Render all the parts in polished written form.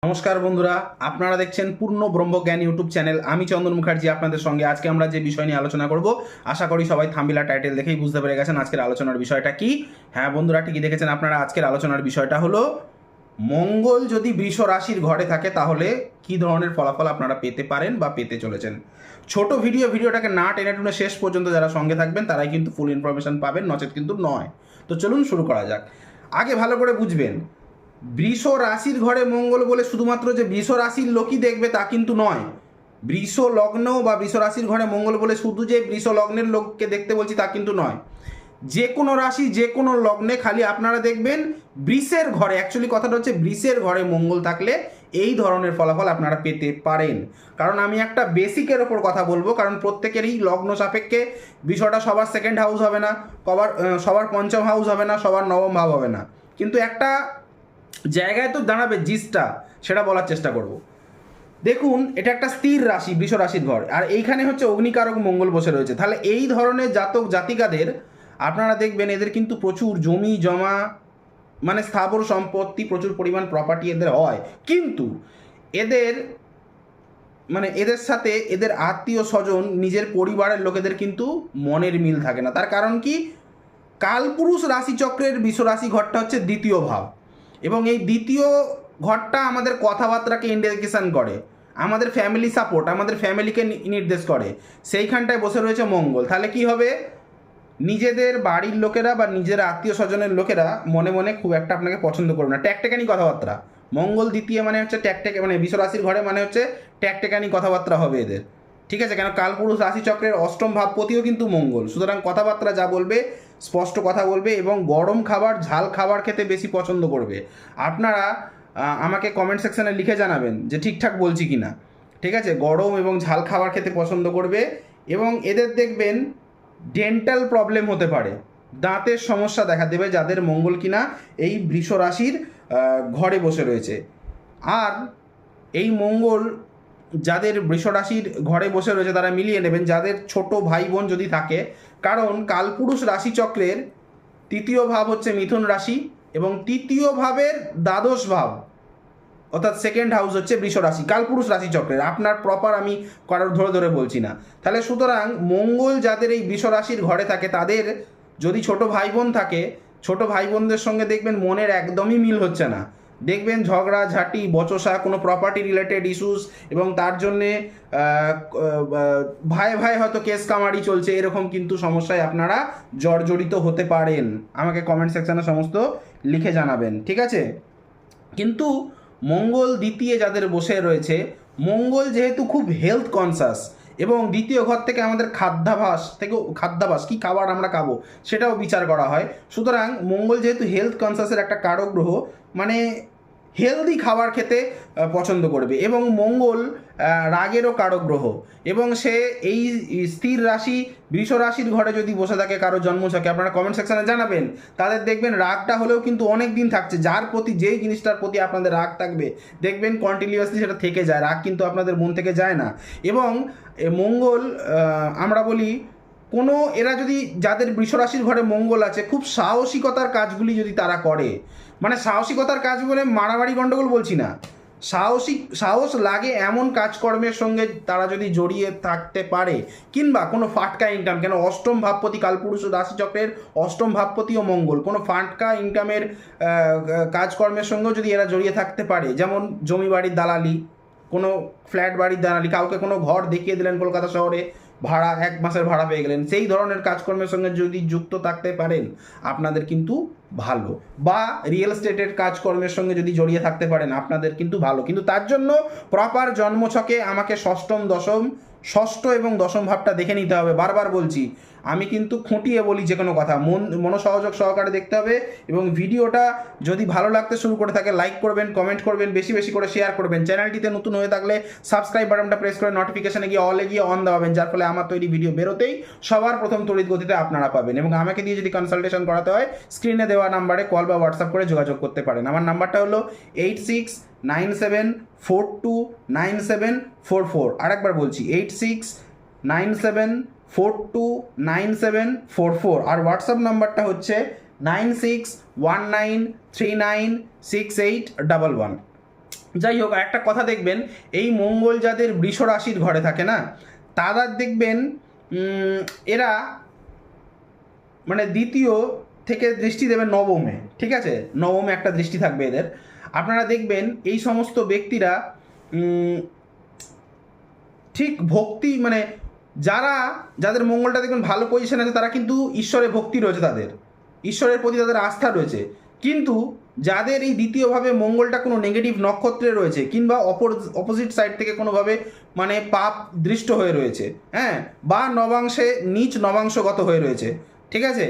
নমস্কার বন্ধুরা, আপনারা দেখছেন পূর্ণ ব্রহ্মজ্ঞান ইউটিউব চ্যানেল। আমি চন্দন মুখার্জি আপনাদের সঙ্গে। আজকে আমরা যে বিষয় নিয়ে আলোচনা করব, আশা করি সবাই থাম্বনেল টাইটেল দেখেই বুঝতে পেরে গেছেন আজকের আলোচনার বিষয়টা কি। হ্যাঁ বন্ধুরা, ঠিকই দেখেছেন আপনারা। আজকের আলোচনার বিষয়টা হলো মঙ্গল যদি বৃষ রাশির ঘরে থাকে তাহলে কি ধরনের ফলাফল আপনারা পেতে পারেন বা পেতে চলেছেন। ছোট ভিডিওটাকে না টেনে টুনে শেষ পর্যন্ত যারা সঙ্গে থাকবেন তারাই কিন্তু ফুল ইনফরমেশন পাবেন, নচেত কিন্তু নয়। তো চলুন শুরু করা যাক। আগে ভালো করে বুঝবেন, বৃষ রাশির ঘরে মঙ্গল বলে শুধুমাত্র যে বৃষ রাশির লোকই দেখবে তা কিন্তু নয়। বৃষ লগ্ন বা বৃষ রাশির ঘরে মঙ্গল বলে শুধু যে বৃষ লগ্নের লোককে দেখতে বলছি তা কিন্তু নয়। যে কোনো রাশি যে কোনো লগ্নে খালি আপনারা দেখবেন বৃষের ঘরে, অ্যাকচুয়ালি কথাটা হচ্ছে বৃষের ঘরে মঙ্গল থাকলে এই ধরনের ফলাফল আপনারা পেতে পারেন। কারণ আমি একটা বেসিকের ওপর কথা বলবো, কারণ প্রত্যেকেরই লগ্ন সাপেক্ষে বিষয়টা সবার সেকেন্ড হাউস হবে না, সবার পঞ্চম হাউস হবে না, সবার নবম ভাব হবে না, কিন্তু একটা জায়গায় তো দাঁড়াবে জিসটা, সেটা বলার চেষ্টা করব। দেখুন, এটা একটা স্থির রাশি, বৃষ রাশির ঘর, আর এইখানে হচ্ছে অগ্নিকারক মঙ্গল বসে রয়েছে। তাহলে এই ধরনের জাতক জাতিকাদের আপনারা দেখবেন এদের কিন্তু প্রচুর জমি জমা, মানে স্থাবর সম্পত্তি, প্রচুর পরিমাণ প্রপার্টি এদের হয়। কিন্তু এদের এদের সাথে এদের আত্মীয় স্বজন, নিজের পরিবারের লোকেদের কিন্তু মনের মিল থাকে না। তার কারণ কি? কালপুরুষ রাশিচক্রের বৃষ রাশি ঘরটা হচ্ছে দ্বিতীয় ভাব, এবং এই দ্বিতীয় ঘরটা আমাদের কথাবার্তাকে ইন্ডিকেশন করে, আমাদের ফ্যামিলি সাপোর্ট, আমাদের ফ্যামিলিকে নির্দেশ করে। সেইখানটায় বসে রয়েছে মঙ্গল। তাহলে কি হবে? নিজেদের বাড়ির লোকেরা বা নিজের আত্মীয় স্বজনের লোকেরা মনে মনে খুব একটা আপনাকে পছন্দ করবে না। ট্যাকটেকানি কথাবার্তা। মঙ্গল দ্বিতীয় মানে হচ্ছে বৃষ রাশির ঘরে মানে হচ্ছে ট্যাকটেকানি কথাবার্তা হবে এদের, ঠিক আছে? কেন, কালপুরুষ রাশিচক্রের অষ্টম ভাবপতিও কিন্তু মঙ্গল। সুতরাং কথাবার্তা যা বলবে স্পষ্ট কথা বলবে, এবং গরম খাবার, ঝাল খাবার খেতে বেশি পছন্দ করবে। আপনারা আমাকে কমেন্ট সেকশানে লিখে জানাবেন যে ঠিকঠাক বলছি কি না, ঠিক আছে? গরম এবং ঝাল খাবার খেতে পছন্দ করবে, এবং এদের দেখবেন ডেন্টাল প্রবলেম হতে পারে, দাঁতের সমস্যা দেখা দেবে যাদের মঙ্গল কিনা এই বৃষ রাশির ঘরে বসে রয়েছে। আর এই মঙ্গল যাদের বৃষ রাশির ঘরে বসে রয়েছে তারা মিলিয়ে নেবেন যাদের ছোট ভাই বোন যদি থাকে, কারণ কালপুরুষ রাশিচক্রের তৃতীয় ভাব হচ্ছে মিথুন রাশি, এবং তৃতীয় ভাবের দ্বাদশ ভাব অর্থাৎ সেকেন্ড হাউস হচ্ছে বৃষ রাশি, কালপুরুষ রাশিচক্রের। আপনার প্রপার আমি কারোর ধরে ধরে বলছি না। তাহলে সুতরাং মঙ্গল যাদের এই বৃষ রাশির ঘরে থাকে তাদের যদি ছোট ভাই বোন থাকে, ছোট ভাই বোনদের সঙ্গে দেখবেন মনের একদমই মিল হচ্ছে না, দেখবেন ঝগড়া ঝাঁটি, বচসা, কোনো প্রপার্টি রিলেটেড ইস্যুস, এবং তার জন্যে ভাই ভাই হয়তো কেস কামারি চলছে, এরকম কিন্তু সমস্যায় আপনারা জর্জরিত হতে পারেন। আমাকে কমেন্ট সেকশানে সমস্ত লিখে জানাবেন, ঠিক আছে? কিন্তু মঙ্গল দ্বিতীয় যাদের বসে রয়েছে, মঙ্গল যেহেতু খুব হেলথ কনসাস, এবং দ্বিতীয় ঘর থেকে আমাদের খাদ্যাভাস কী খাবার আমরা খাবো সেটাও বিচার করা হয়। সুতরাং মঙ্গল যেহেতু হেলথ কনসাসের একটা কারক গ্রহ, মানে হেলদি খাবার খেতে পছন্দ করবে, এবং মঙ্গল রাগেরও কারক গ্রহ, এবং সে এই স্থির রাশি বৃষ রাশির ঘরে যদি বসে থাকে কারো জন্মছকে, আপনারা কমেন্ট সেকশানে জানাবেন, তাদের দেখবেন রাগটা হলেও কিন্তু অনেক দিন থাকছে। যার প্রতি, যেই জিনিসটার প্রতি আপনাদের রাগ থাকবে দেখবেন কন্টিনিউয়াসলি সেটা থেকে যায়, রাগ কিন্তু আপনাদের মন থেকে যায় না। এবং মঙ্গল আমরা বলি কোনো, এরা যদি, যাদের বৃষ রাশির ঘরে মঙ্গল আছে, খুব সাহসিকতার কাজগুলি যদি তারা করে, মানে সাহসিকতার কাজ বলে মারামারি গণ্ডগোল বলছি না, সাহস লাগে এমন কাজকর্মের সঙ্গে তারা যদি জড়িয়ে থাকতে পারে, কিংবা কোনো ফাটকা ইনকাম, কেন অষ্টম ভাবপতি কালপুরুষ রাশিচক্রের অষ্টম ভাবপতিও মঙ্গল, কোনো ফাটকা ইনকামের কাজকর্মের সঙ্গেও যদি এরা জড়িয়ে থাকতে পারে, যেমন জমি বাড়ির দালালি, কোনো ফ্ল্যাট বাড়ির দালালি, কাউকে কোনো ঘর দেখিয়ে দিলেন কলকাতা শহরে, ভাড়া 1 মাসের ভাড়া পেয়ে গেলেন, সেই ধরনের কাজকর্মের সঙ্গে যদি যুক্ত থাকতে পারেন আপনাদের কিন্তু ভালো, বা রিয়েল এস্টেটের কাজকর্মের সঙ্গে যদি জড়িয়ে থাকতে পারেন আপনাদের কিন্তু ভালো। কিন্তু তার জন্য প্রপার জন্মছকে আমাকে ষষ্ঠ এবং দশম ভাবটা দেখে নিতে হবে। বারবার বলছি, আমি কিন্তু খুঁটিয়ে বলি যে কোনো কথা, মনোসহযোগ সহকারে দেখতে হবে, এবং ভিডিওটা যদি ভালো লাগতে শুরু করে থাকে লাইক করবেন, কমেন্ট করবেন, বেশি বেশি করে শেয়ার করবেন। চ্যানেলটিতে নতুন হয়ে থাকলে সাবস্ক্রাইব বাটনটা প্রেস করে নোটিফিকেশানে গিয়ে অলে গিয়ে অন দেওয়াবেন, যার ফলে আমার তৈরি ভিডিও বেরোতেই সবার প্রথম তড়িৎ গতিতে আপনারা পাবেন। এবং আমাকে দিয়ে যদি কনসালটেশন করাতে হয় স্ক্রিনে দেওয়া নাম্বারে কল বা হোয়াটসঅ্যাপ করে যোগাযোগ করতে পারেন। আমার নাম্বারটা হলো 8697429744। আরেকবার বলছি 8697429744, আর হোয়াটসঅ্যাপ নাম্বারটা হচ্ছে 9619396811। যাই হোক, একটা কথা দেখবেন, এই মঙ্গল যাদের বৃষ রাশির ঘরে থাকে না, তারা দেখবেন এরা মানে দ্বিতীয় থেকে দৃষ্টি দেবে নবমে, ঠিক আছে, নবমে একটা দৃষ্টি থাকবে এদের। আপনারা দেখবেন এই সমস্ত ব্যক্তিরা ঠিক ভক্তি মানে যাদের মঙ্গলটা দেখবেন ভালো পজিশন আছে, তারা কিন্তু ঈশ্বরের ভক্তি রয়েছে, তাদের ঈশ্বরের প্রতি তাদের আস্থা রয়েছে। কিন্তু যাদের এই দ্বিতীয়ভাবে মঙ্গলটা কোনো নেগেটিভ নক্ষত্রে রয়েছে, কিংবা অপোজিট সাইড থেকে কোনোভাবে মানে পাপ দৃষ্ট হয়ে রয়েছে, হ্যাঁ, বা নবাংশে নিচ নবাংশগত হয়ে রয়েছে, ঠিক আছে,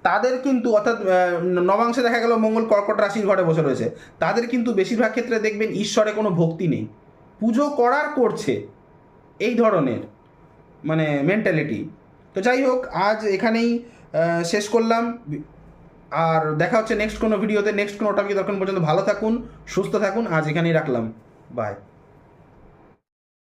তাদের কিন্তু অর্থাৎ নবাংশে দেখা গেল মঙ্গল কর্কট রাশির ঘরে বসে রয়েছে, তাদের কিন্তু বেশিরভাগ ক্ষেত্রে দেখবেন ঈশ্বরে কোনো ভক্তি নেই, পুজো করছে, এই ধরনের মানে মেন্টালিটি। তো যাই হোক, আজ এখানেই শেষ করলাম, আর দেখা হচ্ছে নেক্সট কোনো ভিডিওতে, নেক্সট কোনো টপিক। তখন পর্যন্ত ভালো থাকুন, সুস্থ থাকুন, আজ এখানেই রাখলাম, বাই।